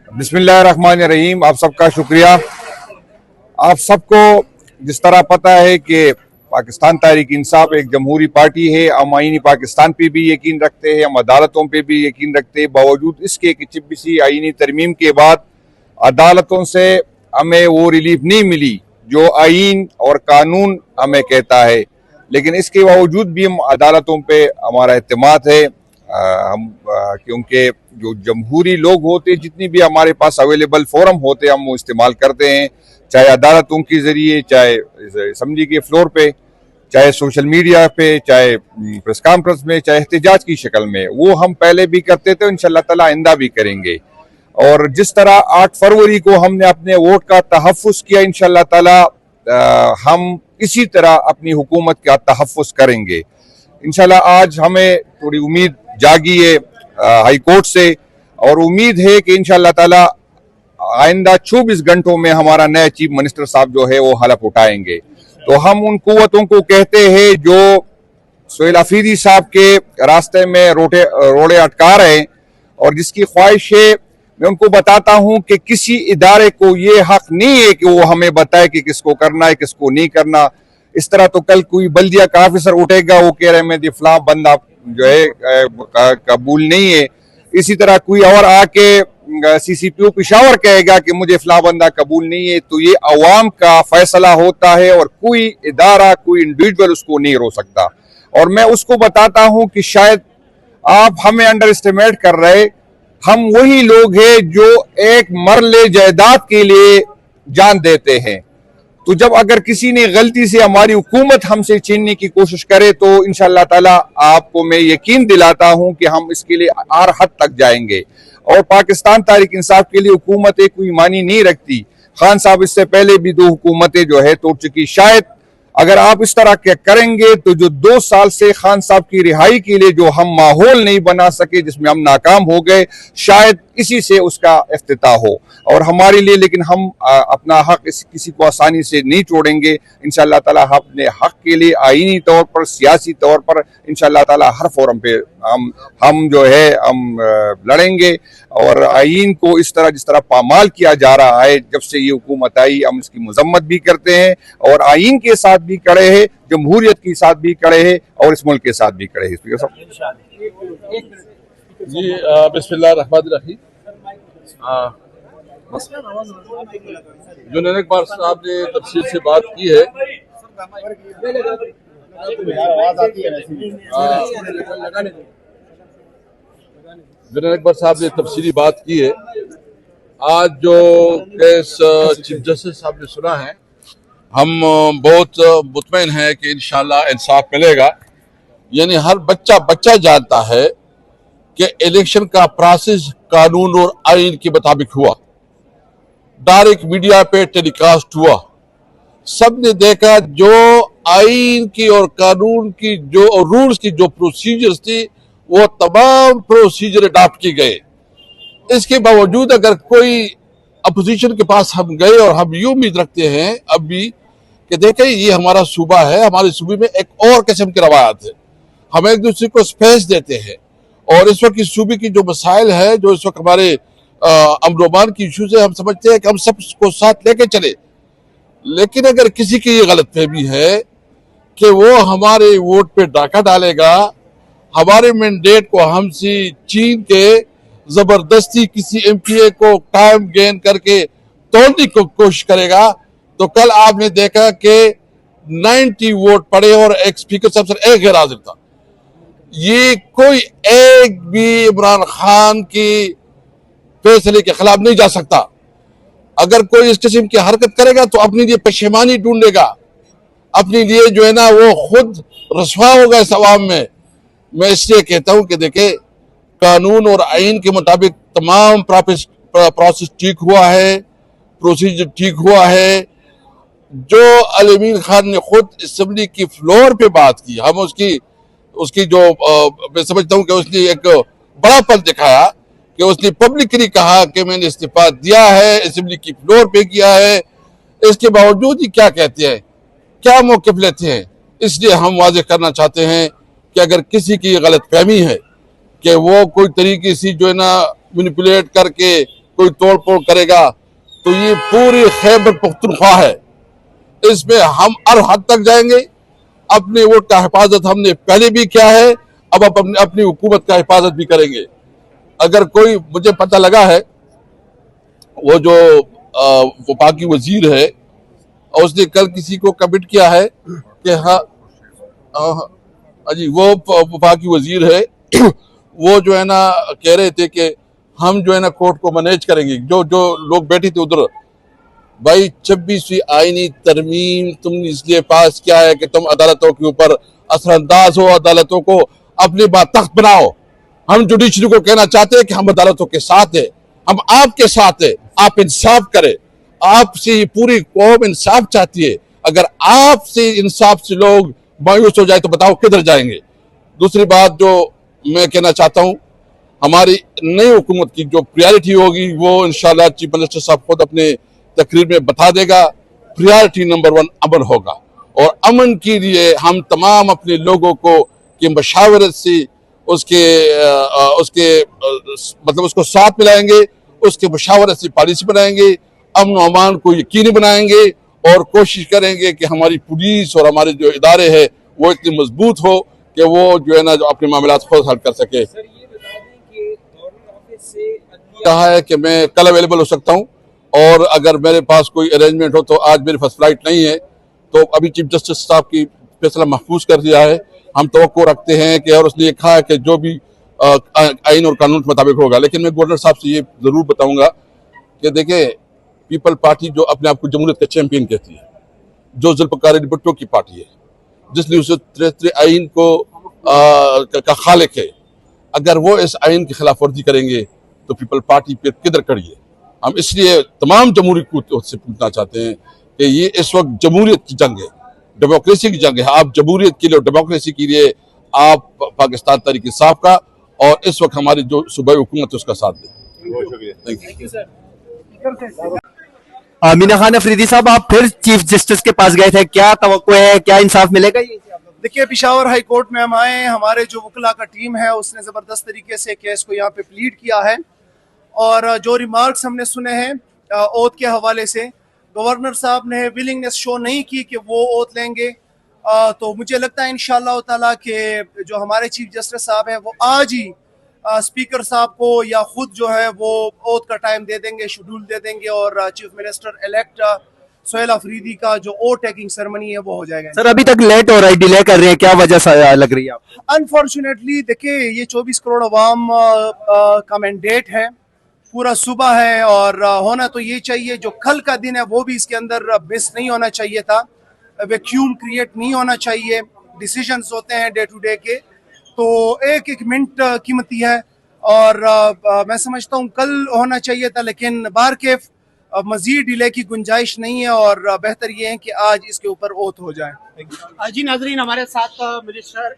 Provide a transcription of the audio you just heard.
बिस्मिल्लाहिर्रहमानिर्रहीम। आप सबका शुक्रिया। आप सबको जिस तरह पता है कि पाकिस्तान तहरीक इंसाफ एक जमहूरी पार्टी है। हम आईनी पाकिस्तान पे भी यकीन रखते हैं, हम अदालतों पे भी यकीन रखते हैं। बावजूद इसके कि 26वीं आईनी तरमीम के बाद अदालतों से हमें वो रिलीफ नहीं मिली जो आईन और कानून हमें कहता है, लेकिन इसके बावजूद भी हम अदालतों पे हमारा एतमाद है। क्योंकि जो जमहूरी लोग होते, जितनी भी हमारे पास अवेलेबल फोरम होते हम वो इस्तेमाल करते हैं, चाहे अदालतों के जरिए, चाहे असम्बली के फ्लोर पे, चाहे सोशल मीडिया पे, चाहे प्रेस कॉन्फ्रेंस में, चाहे एहतजाज की शक्ल में। वो हम पहले भी करते थे, इंशाल्लाह ताला आइंदा भी करेंगे। और जिस तरह 8 फरवरी को हमने अपने वोट का तहफ़्फ़ुज़ किया, इंशाल्लाह ताला हम इसी तरह अपनी हुकूमत का तहफ़्फ़ुज़ करेंगे इंशाल्लाह। आज हमें थोड़ी उम्मीद जागी है हाई कोर्ट से, और उम्मीद है कि इंशाल्लाह ताला आइंदा 24 घंटों में हमारा नया चीफ मिनिस्टर साहब जो है वो हलफ उठाएंगे। तो हम उन कुव्वतों को कहते हैं जो सुहेल अफरीदी साहब के रास्ते में रोड़े अटका रहे हैं, और जिसकी ख्वाहिश है, मैं उनको बताता हूं कि किसी इदारे को ये हक नहीं है कि वो हमें बताए कि किसको करना है, किसको नहीं करना। इस तरह तो कल कोई बल्दिया का ऑफिसर उठेगा, वो कह रहे मैं फलां बंदा जो है कबूल नहीं है। इसी तरह कोई और आके सीसीपीओ पेशावर कहेगा कि मुझे फलां बंदा कबूल नहीं है। तो ये अवाम का फैसला होता है, और कोई इदारा, कोई इंडिविजुअल उसको नहीं रोक सकता। और मैं उसको बताता हूं कि शायद आप हमें अंडर एस्टिमेट कर रहे, हम वही लोग हैं जो एक मरले जायदाद के लिए जान देते हैं। तो जब अगर किसी ने गलती से हमारी हुकूमत हमसे छीनने की कोशिश करे, तो इंशाल्लाह ताला आपको मैं यकीन दिलाता हूं कि हम इसके लिए हर हद तक जाएंगे। और पाकिस्तान तहरीक इंसाफ के लिए हुकूमतें कोई मानी नहीं रखती। खान साहब इससे पहले भी 2 हुकूमतें जो है तोड़ चुकी। शायद अगर आप इस तरह के करेंगे तो जो 2 साल से खान साहब की रिहाई के लिए जो हम माहौल नहीं बना सके, जिसमें हम नाकाम हो गए, शायद इसी से उसका इफ्तिताह हो। और हमारे लिए, लेकिन हम अपना हक किसी को आसानी से नहीं छोड़ेंगे इंशाल्लाह ताला। अपने हक के लिए आईनी तौर पर, सियासी तौर पर इंशाल्लाह ताला हर फोरम पे हम जो है हम लड़ेंगे। और आईन को इस तरह जिस तरह पामाल किया जा रहा है जब से ये हुकूमत आई, हम इसकी मजम्मत भी करते हैं, और आईन के साथ भी खड़े हैं, जमहूरियत के साथ भी खड़े हैं, और इस मुल्क के साथ भी खड़े हैं। जी बिस्मिल्लाहिर्रहमानिर्रहीम। जो एक बार साहब ने तफसील से बात की है, जनरल अकबर साहब ने तफसीली बात की है। आज जो केस चीफ जस्टिस साहब ने सुना है, हम बहुत मुतमईन हैं कि इंशाल्लाह इंसाफ मिलेगा। यानी हर बच्चा जानता है कि इलेक्शन का प्रोसेस कानून और आइन के मुताबिक हुआ, डायरेक्ट मीडिया पे टेलीकास्ट हुआ, सबने देखा। जो आइन की और कानून की जो रूल्स की जो प्रोसीजर्स थी, वो तमाम प्रोसीजर अडॉप्ट किए गए। इसके बावजूद अगर कोई अपोजिशन के पास हम गए, और हम ये उम्मीद रखते हैं अब भी कि देखें ये हमारा सूबा है, हमारे सूबे में एक और किस्म की रवायत है, हम एक दूसरे को स्पेस देते हैं। और इस वक्त इस सूबे की जो मसाइल है, जो इस वक्त हमारे अमन की इशूज है, हम समझते हैं कि हम सबको साथ लेके चले। लेकिन अगर किसी की ये गलतफहमी है कि वो हमारे वोट पे डाका डालेगा, हमारे मैंडेट को हमसे छीन के जबरदस्ती किसी एमपीए को टाइम गेन करके तोड़ने की कोशिश करेगा, तो कल आपने देखा कि 90 वोट पड़े और एक स्पीकर साहब सर एक गैर हाजिर था। ये कोई एक भी इमरान खान की फैसले के खिलाफ नहीं जा सकता। अगर कोई इस किस्म की हरकत करेगा तो अपने लिए पशेमानी ढूंढेगा, अपने लिए जो है ना वो खुद रसवा होगा इस अवाम में। मैं इसलिए कहता हूं कि देखे, कानून और आइन के मुताबिक तमाम प्रोसेस ठीक हुआ है, प्रोसीजर ठीक हुआ है। जो अमीन खान ने खुद असेंबली की फ्लोर पे बात की, हम उसकी जो मैं समझता हूं कि उसने एक बड़ापन दिखाया कि उसने पब्लिकली कहा कि मैंने इस्तीफा दिया है, असेंबली की फ्लोर पे किया है। इसके बावजूद ही क्या कहते हैं, क्या मौक़िफ़ लेते हैं। इसलिए हम वाज़ेह करना चाहते हैं कि अगर किसी की गलत फहमी है कि वो कोई तरीके से जो है ना मैनिपुलेट करके कोई तोड़ फोड़ करेगा तो ये पूरी खैबर पख्तूनख्वा है, इसमें हम हर हद तक जाएंगे। अपने वोट का हिफाजत हमने पहले भी किया है, अब अपनी हुकूमत का हिफाजत भी करेंगे। अगर कोई, मुझे पता लगा है वो जो वफाकी वजीर है उसने कल किसी को कमिट किया है कि हाँ जी वो वफाकी वजीर है वो जो है ना कह रहे थे कि हम जो है ना कोर्ट को मैनेज करेंगे। जो जो लोग बैठे थे उधर, भाई 26वीं आईनी तरमीम तुमने इसलिए पास किया है कि तुम अदालतों के ऊपर असरअंदाज हो, अदालतों को अपनी बात तख्त बनाओ। हम जुडिशरी को कहना चाहते हैं कि हम अदालतों के साथ हैं, हम आपके साथ हैं, आप इंसाफ करें। आपसे पूरी कौम इंसाफ चाहती है, अगर आपसे इंसाफ से लोग मायूस हो जाए तो बताओ किधर जाएंगे। दूसरी बात जो मैं कहना चाहता हूं, हमारी नई हुकूमत की जो प्रायोरिटी होगी वो इंशाल्लाह चीफ मिनिस्टर साहब खुद अपने तकरीर में बता देगा। प्रायोरिटी नंबर 1 अमन होगा, और अमन के लिए हम तमाम अपने लोगों को की मशावरत से मतलब उसको साथ मिलाएंगे, उसके मशावरत से पॉलिसी बनाएंगे, अमन और अमान को यकीनी बनाएंगे और कोशिश करेंगे कि हमारी पुलिस और हमारे जो इदारे हैं वो इतने मजबूत हो कि वो जो है ना जो अपने मामला खुद हल कर सके। सर ये बता दें कि गवर्नर ऑफिस से कहा है कि मैं कल अवेलेबल हो सकता हूं, और अगर मेरे पास कोई अरेंजमेंट हो तो आज मेरी फर्स्ट फ्लाइट नहीं है, तो अभी चीफ जस्टिस साहब की फैसला महफूज कर दिया है। हम तवक्को रखते हैं कि, और उसने कहा है कि जो भी आइन और कानून के मुताबिक होगा। लेकिन मैं गवर्नर साहब से ये जरूर बताऊंगा कि देखें, पीपल पार्टी जो अपने आप को जमहूरियत का चैंपियन कहती है, जो जुल्फकार भुट्टो की पार्टी है, जिसने उसे 73 आइन को का खालिक है, अगर वो इस आइन की खिलाफ वर्जी करेंगे तो पीपल पार्टी फिर किधर खड़ी है। हम इसलिए तमाम जमहूरी को से पूछना चाहते हैं कि ये इस वक्त जमहूरियत की जंग है, डेमोक्रेसी की जंग है। आप जमहूरियत के लिए और डेमोक्रेसी के लिए आप पाकिस्तान तहरीक इंसाफ का और इस वक्त हमारी जो सूबाई हुकूमत है उसका साथ दें। Thank you sir. Meena Khan Afridi साहब, आप फिर चीफ जस्टिस के पास गए थे, क्या तवक्को है, क्या इंसाफ मिलेगा? ये देखिए, पेशावर हाई कोर्ट में हम आए, हमारे जो वकला का टीम है उसने ज़बरदस्त तरीके से केस को यहाँ पे प्लीड किया है, और जो रिमार्क्स हमने सुने हैं ओथ के हवाले से, गवर्नर साहब ने विलिंगनेस शो नहीं की कि वो ओथ लेंगे। तो मुझे लगता है इंशाअल्लाह ताला कि जो हमारे चीफ जस्टिस साहब हैं वो आज ही स्पीकर साहब को या खुद जो है वो ओथ का टाइम दे देंगे, शेड्यूल दे देंगे, और chief minister elect Sohail Afridi का जो ओथ टेकिंग सेरेमनी है वो हो जाएगा। सर अभी तक लेट हो रहा है, डिले कर रहे हैं, क्या वजह लग रही है आपको? अनफॉर्चुनेटली देखिए, ये 24 करोड़ अवाम का मैंडेट है, पूरा सुबह है, और होना तो ये चाहिए, जो कल का दिन है वो भी इसके अंदर मिस नहीं होना चाहिए था, वैक्यूम क्रिएट नहीं होना चाहिए। डिसीजंस होते हैं डे टू डे के, तो एक एक मिनट कीमती है, और मैं समझता हूँ कल होना चाहिए था, लेकिन बारकेफ मजीद डिले की गुंजाइश नहीं है, और बेहतर ये है कि आज इसके ऊपर ओथ हो जाए। जी नाजरीन, हमारे साथ मिनिस्टर